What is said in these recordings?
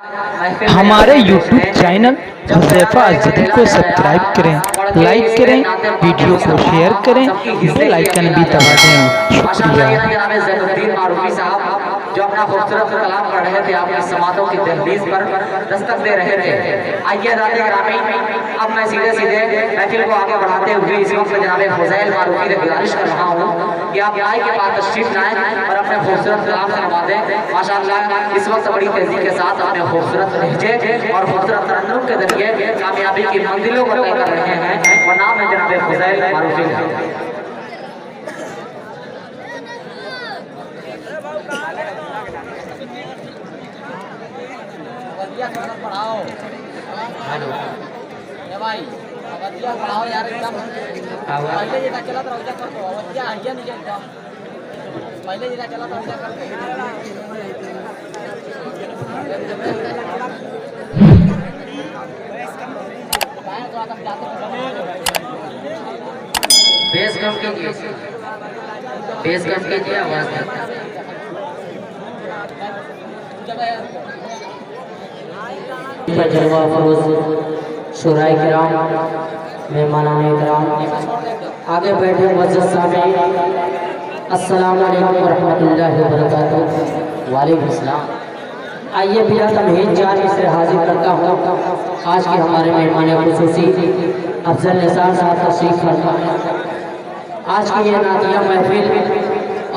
हमारे YouTube channel Huzaifa अज़दी को subscribe करें, लाइक करें, वीडियो को शेयर करें, बेल आइकन भी दबा दें। शुक्रिया। जो अपना खूबसूरत कलाम पढ़ रहे थे, आपकी समातों की दहलीज पर दस्तक दे रहे थे। आइए ग्रामीण, अब मैं सीधे महफिल को आगे बढ़ाते हुए इस वक्त जनाब फुज़ैल मारूफी से गुजारिश कर रहा हूँ कि आप माई के पास तशरीफ लाएं और अपने खूबसूरत कलाम सुनवा दें। माशाअल्लाह इस वक्त बड़ी तेजी के साथ अपने खूबसूरत लहजे और खूबसूरत तरन्नुम के जरिए कामयाबी की मंजिलों को तय कर रहे हैं और नाम है जनाब फुज़ैल मारूफी। पढ़ाओ हेलो ये भाई अवधिया पढ़ाओ यार एकदम पहले जैसा चला था वैसा कर दो। अवधिया आइए नहीं एकदम पहले जैसा चला था वैसा कर दो। बेस कम कीजिए, बेस कम कीजिए, आवाज जलवा फरोज शुराए किराम, मेहमानाने किराम, आगे बैठे मुअज़्ज़ज़ सामीईन, अस्सलामु अलैकुम वरहमतुल्लाहि वबरकातुहू। वालेकुम अस्सलाम। आइए बिला तमहीद जानी से हाजिर करता हूँ आज के हमारे मेहमान खुसूसी अफजल निसार साहब तशरीफ फरमा। आज की ये नातिया महफिल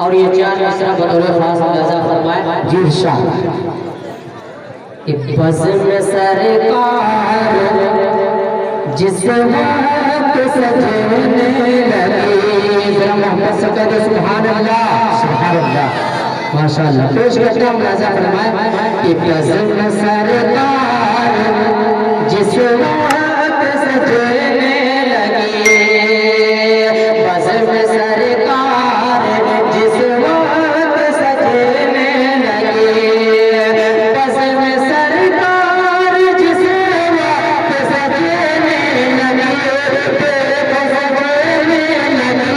और ये चार मिसरा बतौर खास मुलाज़ा फरमाए। जी शाह बस में सरकार जिस वक्त सजने लगी, जरा मोहब्बत से कह दो सुभान अल्लाह, सुभान अल्लाह, माशाअल्लाह। पेश करते हैं मुलाज़ा फरमाए कि बस में सरकार जिस वक्त सजने लगी, बस में सरकार जिस वक्त सजने लगी, बस में सरकार जिस वक्त सजने लगी, बेको सजने लगी,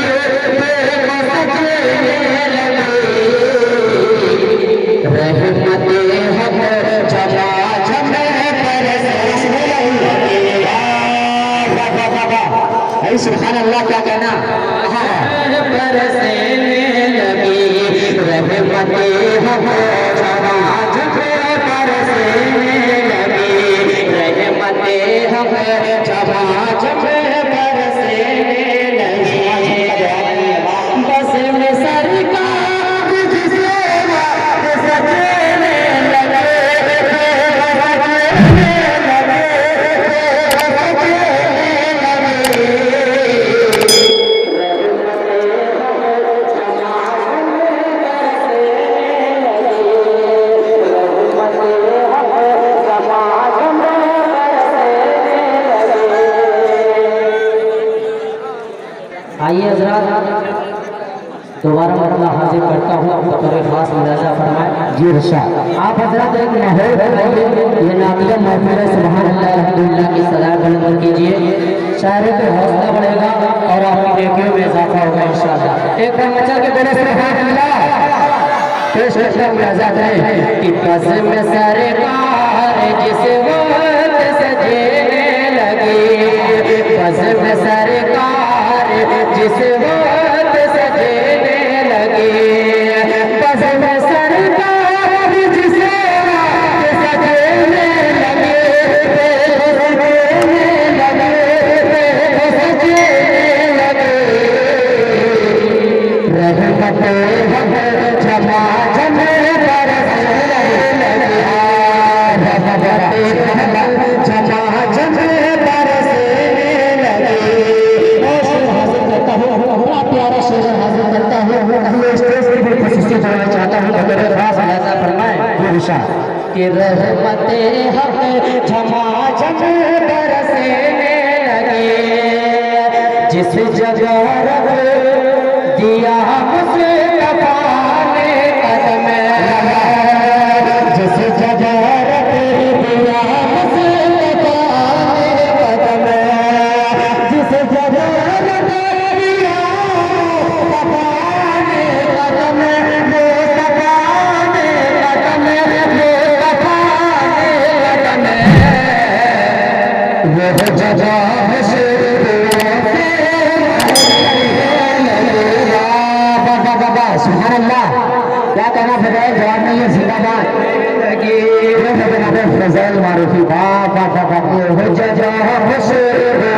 बेको सजने लगी, रहमते हक जमा जमे बरसने लगी। सुभान अल्लाह, क्या कहना, बरसने लगी, रहमते हक जमा जमे बरसने लगी, रहमते हक जमा जमे बरसने लगी, बस में सरकार जिस वक्त सजने लगे, आइए हज़रात दोबारा मरला हाजिर करता हूँ बतौर खास मुलाज़ा फरमाए। जी रशा आप हज़रात एक माहौल बनाइए, ये नातिया महफिल है, सुभान अल्लाह अल्हम्दुलिल्लाह की सलाह बुलंद कीजिए, शायरों पे हौसला बढ़ेगा और आपकी नेकियों में इजाफा होगा इंशाअल्लाह। एक बार मचा के बोले सुभान अल्लाह। पेश करते हैं मुलाज़ा करें कि बस में सरकार जिस वक्त सजने लगी, बस में सरकार जिस वक्त सजने लगी, बस में सरकार जिस वक्त सजने लगी, सजने लगी, सजने लगी, रहमते हक जमा जमे बरसने लगी, रहमते हक जमा जमे बरसने लगी। अपना प्यारा शेर हाजिर करता हूँ, स्टेज की भी कोशिश करना चाहता हूँ बतौर खास मुलाज़ा फरमाए। कि रहमते हक जमा जमे बरसने लगी, जिस जगह रब दिया मुस्तफा ने कदम, जिस जगह रब दिया मुस्तफा ने कदम, जिस जगह रब दिया मुस्तफा ने कदम, मुस्तफा ने कदम, मुस्तफा ने वो जगह से सुभान अल्लाह। क्या कहना फजाइल, जवाब नहीं है, जिंदाबाद। फजाइल मारूफी, वाह वाह वाह वाह। वो जगह से जिस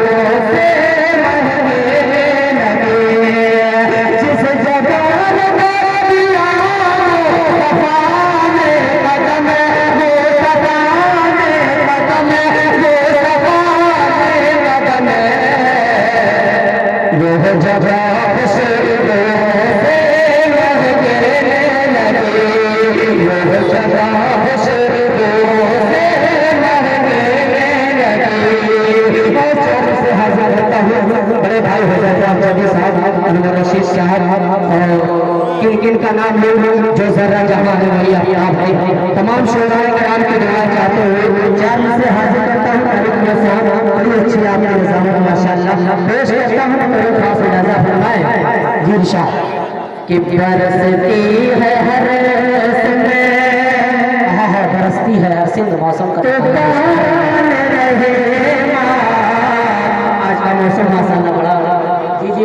जगह बड़े भाई हो जाते हैं चौधरी साहब, अनवर रशीद साहब और किन का नाम ले जो जरा जमा है वही आप भाई तमाम शोराए कराम की दुआ चाहते हुए चार से हाजिर करता हूँ। तारीख साहब बड़ी अच्छी आपकी निजामत माशाअल्लाह पेश करता हूँ। मेरे खास इजाजा फरमाए जी इरशाद कि बरसती है हर समय, हाँ बरसती है हर सिंध मौसम का आज का मौसम माशाअल्लाह बड़ा जी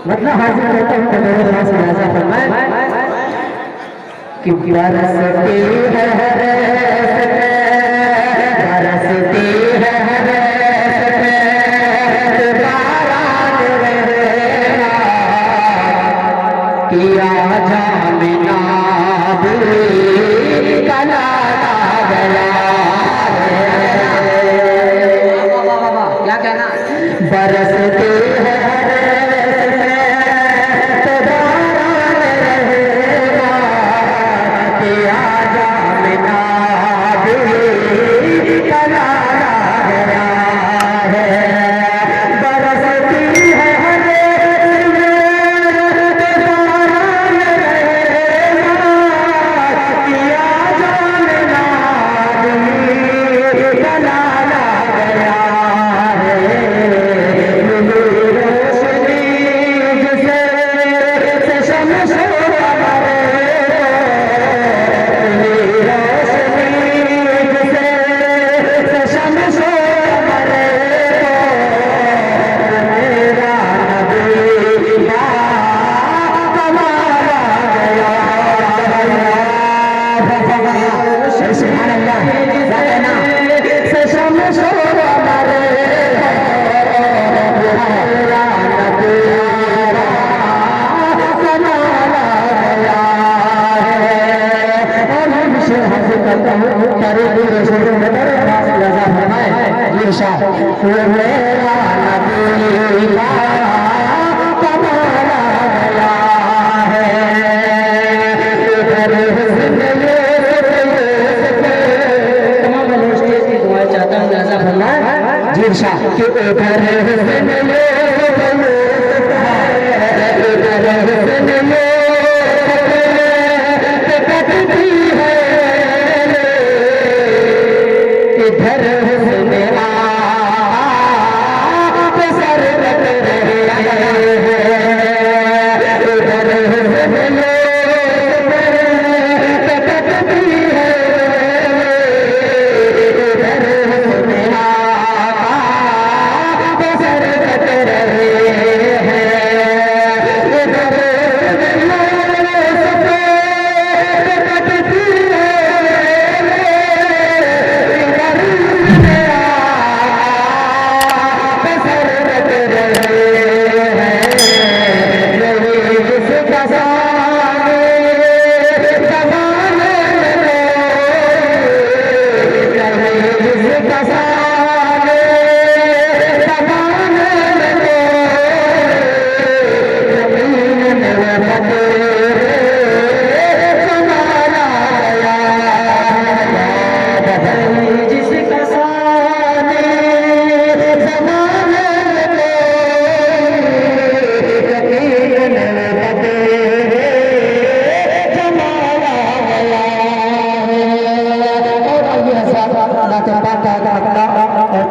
मतलब हाजिर करता हूँ। मेरे खास इजाजा फरमाए कि बरसती है हर समय, बरसती है हर समय, बारात रहेगा किया जामिना बुरी कला गया। क्या कहना, बरसती है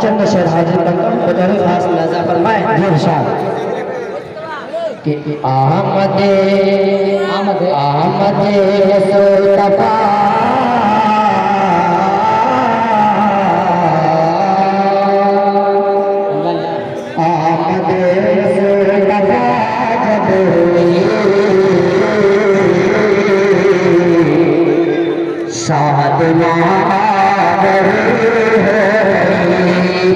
चंद शेर हाजिर बतौर खास लजा फरमाए जी इरशाद कि आमदे आमदे आमदे सुल्तफा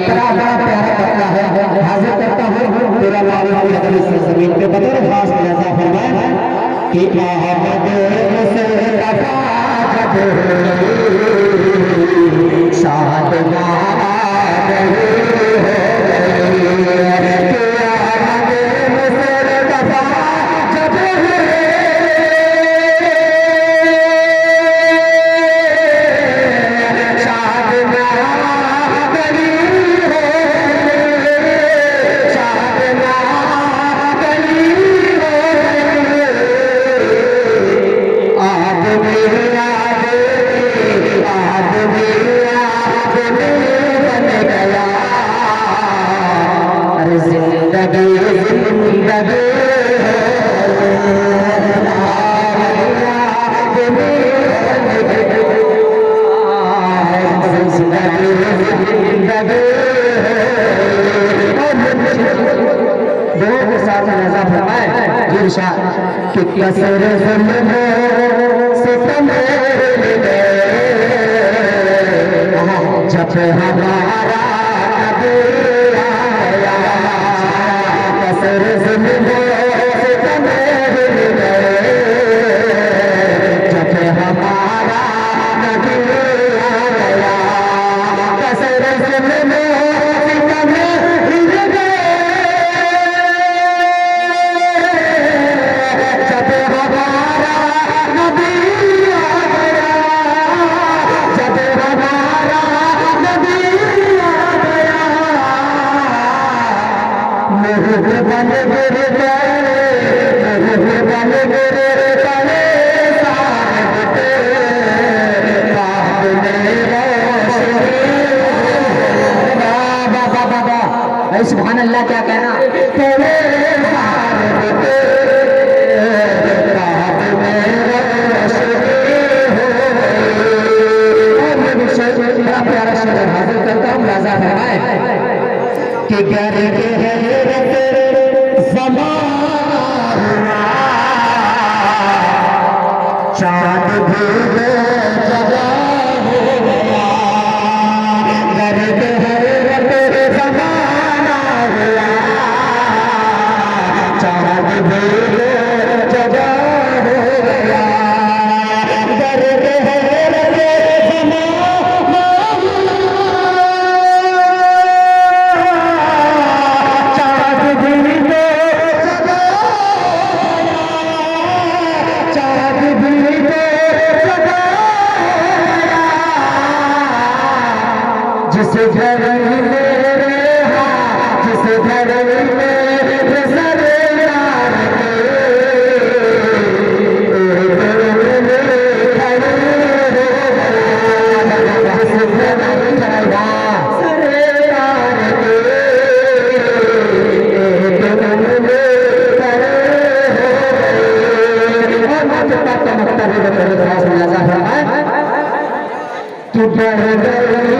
बड़ा प्यारा करता है हाजिर करता हूँ तेरा लाल जमीन पे बदर खास मिलाजा फरमाए कि अहमद मुस्तफा शाद कि कसर जब हमारा कसर जब हमारा कसर सुभान अल्लाह क्या कहना प्यारा शेर हाजिर करता हूँ राजा फरमाए कि घर के चाँद भी जगा हो गया घर के चाँद भी जगा हो गया घर के जिस घर में जिस घर में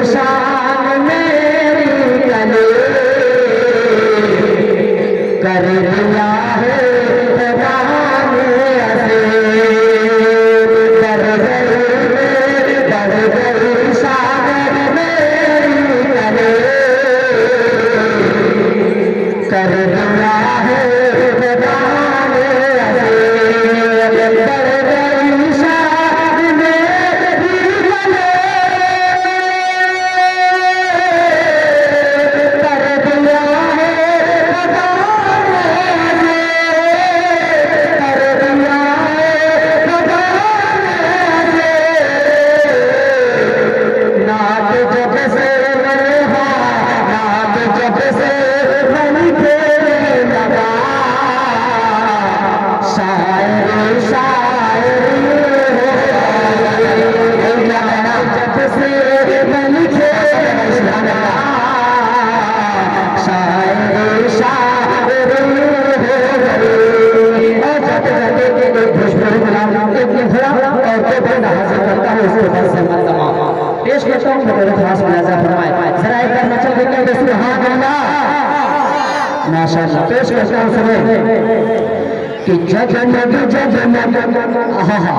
शान मेरी गले कर दिया है कर गई शान मेरी गले कर दिया है पेश करता हूँ खास मुलाजा फरमाए जरा एक बार मचल देखें सुभान अल्लाह माशाअल्लाह पेश करता हूँ सुनो कि जगमग जगमग आहा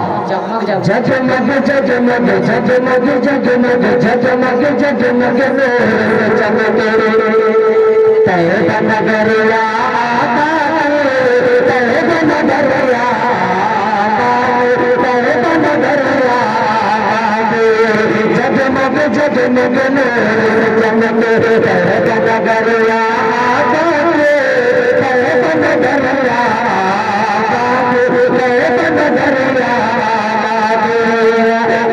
जगमग जगमग जगमग जगमग जगमग जगमग जगमग चमके तैब नगरिया तैब नगरिया तैब नगरिया जगमग जगमग चमके तैब नगरिया तैब नगरिया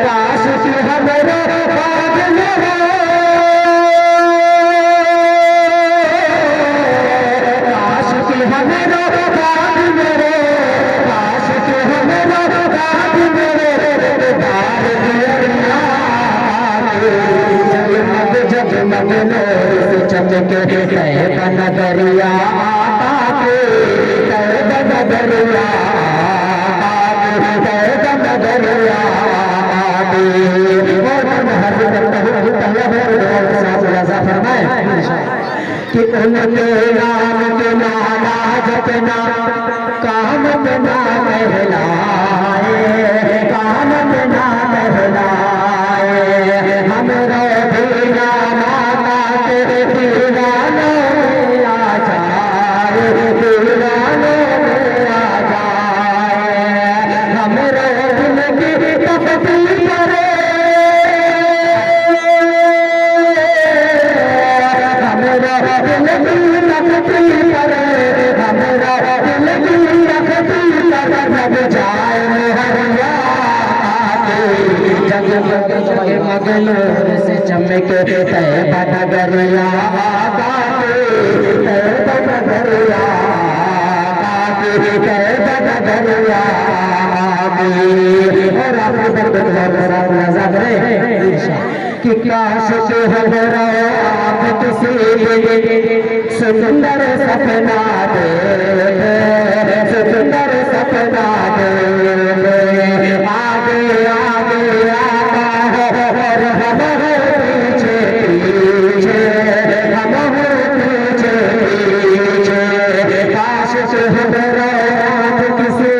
काश की हमारे बाग में हो काश की हमारे बाग में हो काश की हमारे बाग में दार दिया जगमग जगमग नूर से चमके तैब नगरिया तैब नगरिया कि उनके नाम के नामा जपना काम में नाम हिलाए काम में नाम हिलाए हमरा भी नामा के दीवाने आ जाए दीवाने आ जाए हमरा दिल की तपती करे हमरा दिल की तपती करे हमरा दिल की तपती करे जग जाए हरिया जगमग जगमग नूर से चमके तैब नगरिया तैब नगरिया तैब नगरिया कि काश के हमरा आप किसी सुंदर सपना दे सुंदर सपना दे आगे आगे आता है हम पीछे पीछे हम पीछे पीछे काश के हमरा आप किसी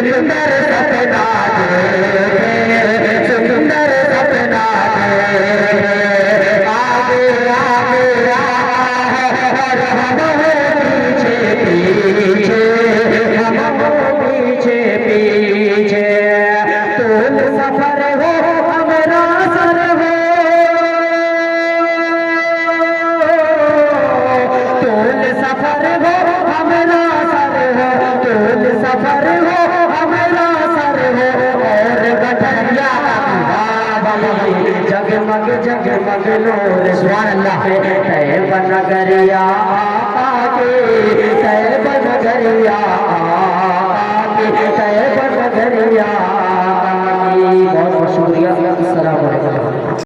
सुंदर सपना दे सुंदर सपना दे आगे आगे हम पीछे पीछे हम पीछे पीछे तुम सफर हो हमरा सर हो तुम सफर हो हमरा सर हो तुम सफर हो हमरा सर हो और गठरिया जगमग जगमग नूर सुभान अल्लाह तैब नगरिया तैब नगरिया तैब नगरिया